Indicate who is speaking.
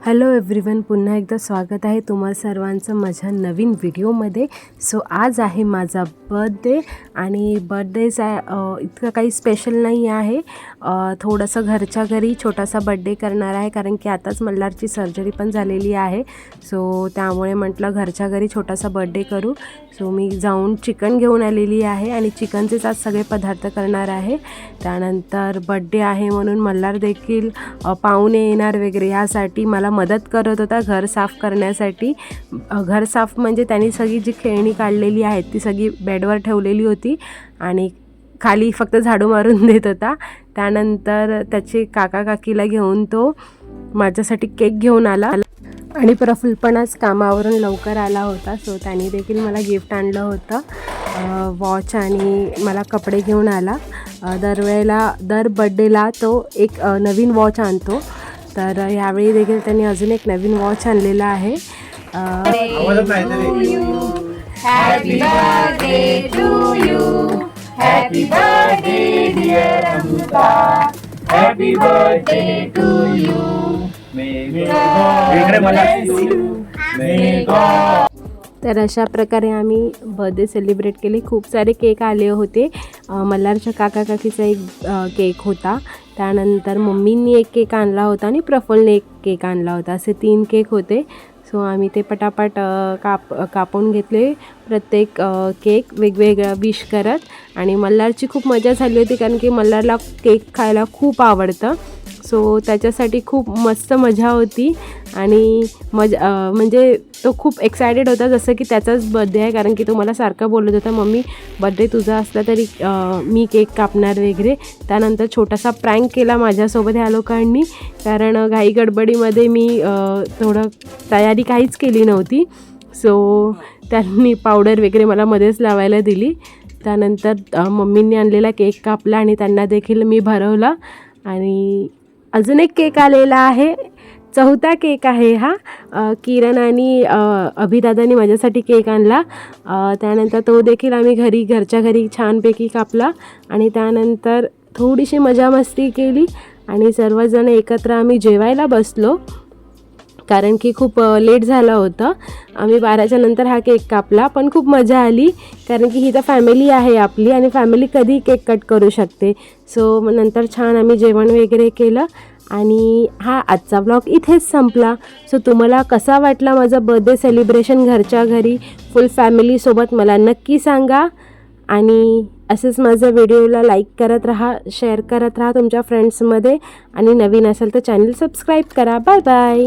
Speaker 1: Hello everyone, पुन्हा एकदा स्वागत आहे तुम्हा सर्वांचं माझ्या नवीन व्हिडिओमध्ये. सो आज आहे माझा बर्थडे आणि बर्थडेचा इतकं काही स्पेशल नाही आहे. थोडंसं घरच्या घरी छोटासा बर्थडे करणार आहे, कारण की आताच मल्हारची सर्जरी पण झालेली आहे. सो त्यामुळे म्हटलं घरच्या घरी छोटासा बर्थडे करू. सो मी जाऊन चिकन घेऊन आलेली आहे आणि चिकनचेच आज सगळे पदार्थ करणार आहे. त्यानंतर बर्थडे आहे म्हणून मल्हार देखील पाहुणे येणार वगैरे यासाठी मला मदत करत होता घर साफ करण्यासाठी. घर साफ म्हणजे त्यांनी सगळी जी खेळणी काढलेली आहेत ती सगळी बेडवर ठेवलेली होती आणि खाली फक्त झाडू मारून देत होता. त्यानंतर त्याचे काका काकीला घेऊन तो माझ्यासाठी केक घेऊन आला आणि प्रफुल्ल पण आज कामावरून लवकर आला होता. सो त्यांनी देखील मला गिफ्ट आणलं होतं, वॉच, आणि मला कपडे घेऊन आला. दर बड्डेला तो एक नवीन वॉच आणतो, तर यावेळी देखील त्यांनी अजून एक नवीन वॉच आणलेला आहे.
Speaker 2: Happy birthday to you, happy birthday dear Amruta, happy birthday to you, may God.
Speaker 1: तर अशा प्रकारे आम्ही बर्थडे सेलिब्रेट केले. खूप सारे केक आले होते. मल्हारच्या काका काकीचा एक केक होता, त्यानंतर मम्मींनी एक केक आणला होता आणि प्रफुल्लने एक केक आणला होता. असे 3 केक होते. सो आम्ही ते पटापट कापून घेतले, प्रत्येक केक वेगवेगळा विश करत. आणि मल्हारची खूप मजा झाली होती, कारण की मल्हारला केक खायला खूप आवडतं. सो त्याच्यासाठी खूप मस्त मजा होती आणि म्हणजे तो खूप एक्सायटेड होता, जसं की त्याचाच बर्थडे आहे. कारण की तो मला सारखा बोलत होता, मम्मी बर्थडे तुझा असला तरी मी केक कापणार वगैरे. त्यानंतर छोटासा प्रँक केला माझ्यासोबत ह्या लोकांनी, कारण घाई गडबडीमध्ये मी थोडं तयारी काहीच केली नव्हती. सो त्यांनी पावडर वगैरे मला मध्येच लावायला दिली. त्यानंतर मम्मींनी आणलेला केक कापला आणि त्यांना देखील मी भरवला. आणि अजून एक केक आलेला आहे, 4था केक आहे हा. किरण आणि अभिदादानी माझ्यासाठी केक आणला. त्यानंतर तो देखील आम्ही घरच्या घरी छानपैकी कापला आणि त्यानंतर थोडीशी मजा मस्ती केली आणि सर्वजण एकत्र आम्ही जेवायला बसलो, कारण की खूप लेट झालं होतं. आम्ही 12च्या नंतर हा केक कापला, पण खूप मजा आली, कारण की ही तर फॅमिली आहे आपली आणि फॅमिली कधी केक कट करू शकते. सो नंतर छान आम्ही जेवण वगैरे केलं आणि हा आजचा ब्लॉग इथेच संपला. सो तुम्हाला कसा वाटला माझा बर्थडे सेलिब्रेशन घरच्या घरी फुल फॅमिलीसोबत मला नक्की सांगा. आणि असंच माझ्या व्हिडिओला लाईक करत राहा, शेअर करत राहा तुमच्या फ्रेंड्समध्ये, आणि नवीन असेल तर चॅनल सबस्क्राईब करा. Bye bye.